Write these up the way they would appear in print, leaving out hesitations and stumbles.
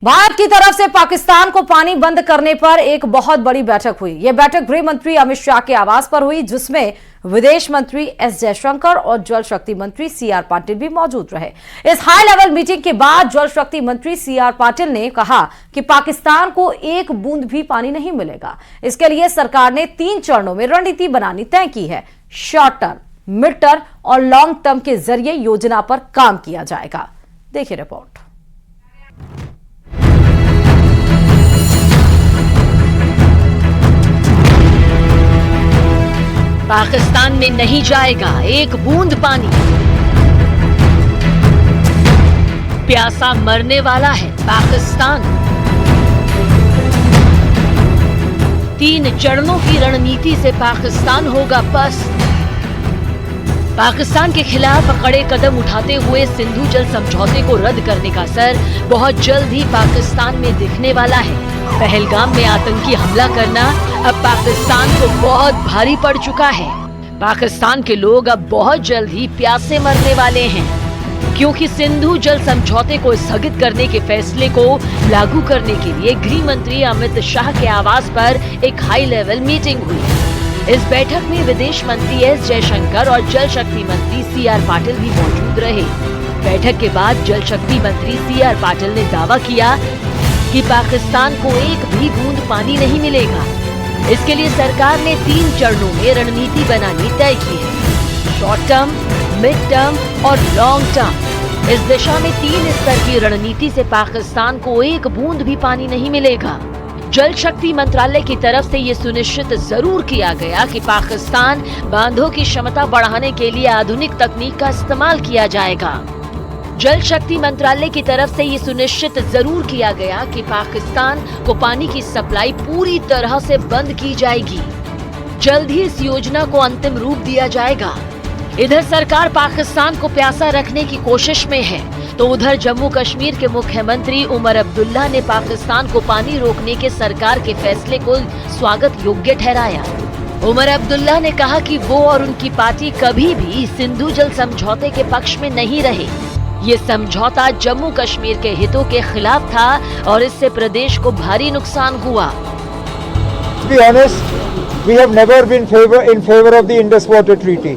भारत की तरफ से पाकिस्तान को पानी बंद करने पर एक बहुत बड़ी बैठक हुई। यह बैठक गृह मंत्री अमित शाह के आवास पर हुई, जिसमें विदेश मंत्री एस जयशंकर और जल शक्ति मंत्री सीआर पाटिल भी मौजूद रहे। इस हाई लेवल मीटिंग के बाद जल शक्ति मंत्री सीआर पाटिल ने कहा कि पाकिस्तान को एक बूंद भी पानी नहीं मिलेगा। इसके लिए सरकार ने 3 चरणों में रणनीति बनानी तय की है। शॉर्ट टर्म, मिड टर्म और लॉन्ग टर्म के जरिए योजना पर काम किया जाएगा। देखिए रिपोर्ट। पाकिस्तान में नहीं जाएगा एक बूंद पानी। प्यासा मरने वाला है पाकिस्तान। 3 चरणों की रणनीति से पाकिस्तान होगा पस्त। पाकिस्तान के खिलाफ कड़े कदम उठाते हुए सिंधु जल समझौते को रद्द करने का असर बहुत जल्द ही पाकिस्तान में दिखने वाला है। पहलगाम में आतंकी हमला करना अब पाकिस्तान को बहुत भारी पड़ चुका है। पाकिस्तान के लोग अब बहुत जल्द ही प्यासे मरने वाले हैं, क्योंकि सिंधु जल समझौते को स्थगित करने के फैसले को लागू करने के लिए गृह मंत्री अमित शाह के आवास पर एक हाई लेवल मीटिंग हुई। इस बैठक में विदेश मंत्री एस जयशंकर और जल शक्ति मंत्री सीआर पाटिल भी मौजूद रहे। बैठक के बाद जल शक्ति मंत्री सीआर पाटिल ने दावा किया कि पाकिस्तान को एक भी बूंद पानी नहीं मिलेगा। इसके लिए सरकार ने 3 चरणों में रणनीति बनानी तय की है। शॉर्ट टर्म, मिड टर्म और लॉन्ग टर्म। इस दिशा में 3 स्तर की रणनीति से पाकिस्तान को एक बूंद भी पानी नहीं मिलेगा। जल शक्ति मंत्रालय की तरफ से ये सुनिश्चित जरूर किया गया कि पाकिस्तान बांधों की क्षमता बढ़ाने के लिए आधुनिक तकनीक का इस्तेमाल किया जाएगा। जल शक्ति मंत्रालय की तरफ से ये सुनिश्चित जरूर किया गया कि पाकिस्तान को पानी की सप्लाई पूरी तरह से बंद की जाएगी। जल्द ही इस योजना को अंतिम रूप दिया जाएगा। इधर सरकार पाकिस्तान को प्यासा रखने की कोशिश में है, तो उधर जम्मू कश्मीर के मुख्यमंत्री उमर अब्दुल्ला ने पाकिस्तान को पानी रोकने के सरकार के फैसले को स्वागत योग्य ठहराया। उमर अब्दुल्ला ने कहा कि वो और उनकी पार्टी कभी भी सिंधु जल समझौते के पक्ष में नहीं रहे। ये समझौता जम्मू कश्मीर के हितों के खिलाफ था और इससे प्रदेश को भारी नुकसान हुआ। To be honest, we have never been in favor of the Indus Water Treaty.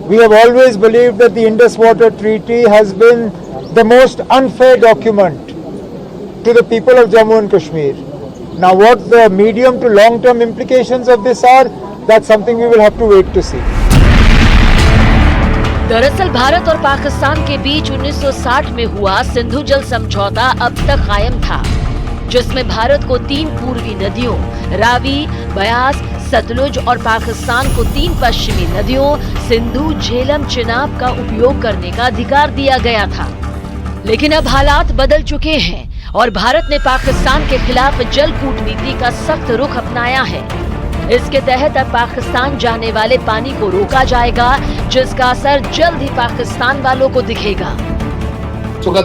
We have always believed that the Indus Water Treaty has been the most unfair document to the people of Jammu and Kashmir. Now what the medium to long term implications of this are, that's something we will have to wait to see. दरअसल भारत और पाकिस्तान के बीच 1960 में हुआ सिंधु जल समझौता अब तक कायम था, जिसमें भारत को 3 पूर्वी नदियों रावी, ब्यास, सतलुज और पाकिस्तान को 3 पश्चिमी नदियों सिंधु, झेलम, चिनाब का उपयोग करने का अधिकार दिया गया था। लेकिन अब हालात बदल चुके हैं और भारत ने पाकिस्तान के खिलाफ जल कूटनीति का सख्त रुख अपनाया है। इसके तहत अब पाकिस्तान जाने वाले पानी को रोका जाएगा, जिसका असर जल्द ही पाकिस्तान वालों को दिखेगा।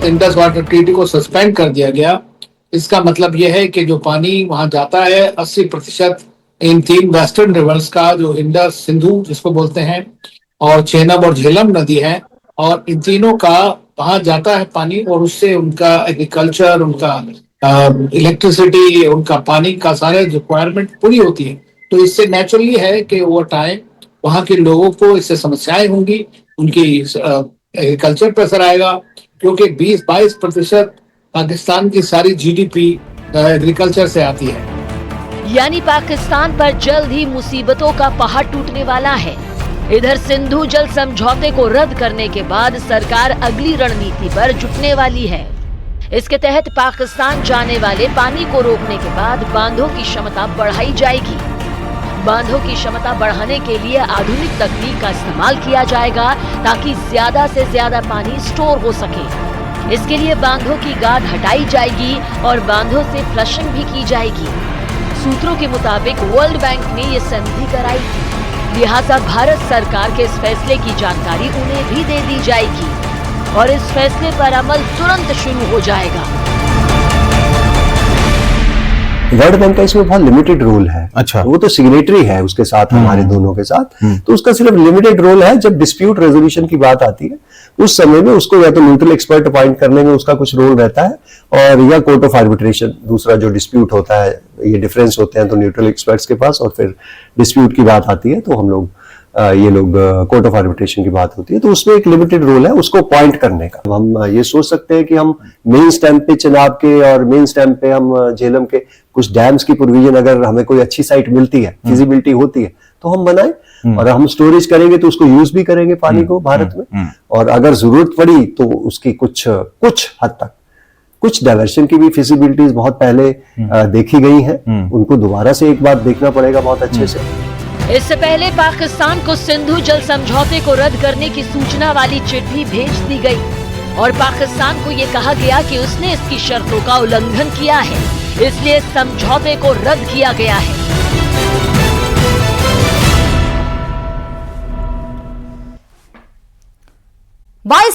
इंडस वाटर ट्रीटी को सस्पेंड कर दिया गया। इसका मतलब यह है कि जो पानी वहां जाता है 80% इन 3 वेस्टर्न रिवर्स का, जो इंडस, सिंधु जिसको बोलते हैं, और चेनाब और झेलम नदी है, और इन तीनों का वहां जाता है पानी, और उससे उनका एग्रीकल्चर, उनका इलेक्ट्रिसिटी, उनका पानी का सारे रिक्वायरमेंट पूरी होती है। तो इससे नेचुरली है कि ओवर टाइम वहां के लोगों को इससे समस्याएं होंगी, उनकी एग्रीकल्चर पर असर आएगा, क्योंकि 20-22% पाकिस्तान की सारी जीडीपी एग्रीकल्चर से आती है। यानी पाकिस्तान पर जल्द ही मुसीबतों का पहाड़ टूटने वाला है। इधर सिंधु जल समझौते को रद्द करने के बाद सरकार अगली रणनीति पर जुटने वाली है। इसके तहत पाकिस्तान जाने वाले पानी को रोकने के बाद बांधों की क्षमता बढ़ाई जाएगी। बांधों की क्षमता बढ़ाने के लिए आधुनिक तकनीक का इस्तेमाल किया जाएगा, ताकि ज्यादा से ज्यादा पानी स्टोर हो सके। इसके लिए बांधों की गाद हटाई जाएगी और बांधों से फ्लशिंग भी की जाएगी। सूत्रों के मुताबिक वर्ल्ड बैंक ने ये संधि कराई थी, लिहाजा भारत सरकार के इस फैसले की जानकारी उन्हें भी दे दी जाएगी और इस फैसले पर अमल तुरंत शुरू हो जाएगा। वर्ल्ड बैंक का इसमें बहुत लिमिटेड रोल है। अच्छा। वो तो सिग्नेटरी है उसके साथ, हमारे दोनों के साथ, तो उसका सिर्फ लिमिटेड रोल है। जब डिस्प्यूट रेजोल्यूशन की बात आती है उस समय में उसको या तो न्यूट्रल एक्सपर्ट अपॉइंट करने में उसका कुछ रोल रहता है, और या कोर्ट ऑफ आर्बिट्रेशन, दूसरा जो डिस्प्यूट होता है, ये डिफरेंस होते हैं तो न्यूट्रल एक्सपर्ट्स के पास, और फिर डिस्प्यूट की बात आती है तो हम लोग ये लोग कोर्ट ऑफ आर्बिट्रेशन की बात होती है, तो उसमें एक लिमिटेड रोल है उसको अपॉइंट करने का। हम ये सोच सकते हैं कि हम मेन स्टैम्प पे चिनाब के और मेन स्टैम्प पे हम झेलम के कुछ डैम्स की प्रोविजन, अगर हमें कोई अच्छी साइट मिलती है, फिजिबिलिटी होती है, तो हम बनाएं, और हम स्टोरेज करेंगे तो उसको यूज भी करेंगे पानी को भारत में, और अगर जरूरत पड़ी तो उसकी कुछ हद तक कुछ डायवर्शन की भी फिजिबिलिटीज बहुत पहले देखी गई हैं, उनको दोबारा से एक बार देखना पड़ेगा बहुत अच्छे से। इससे पहले पाकिस्तान को सिंधु जल समझौते को रद्द करने की सूचना वाली चिट्ठी भेज दी गई और पाकिस्तान को ये कहा गया कि उसने इसकी शर्तों का उल्लंघन किया है, इसलिए समझौते को रद्द किया गया है। 22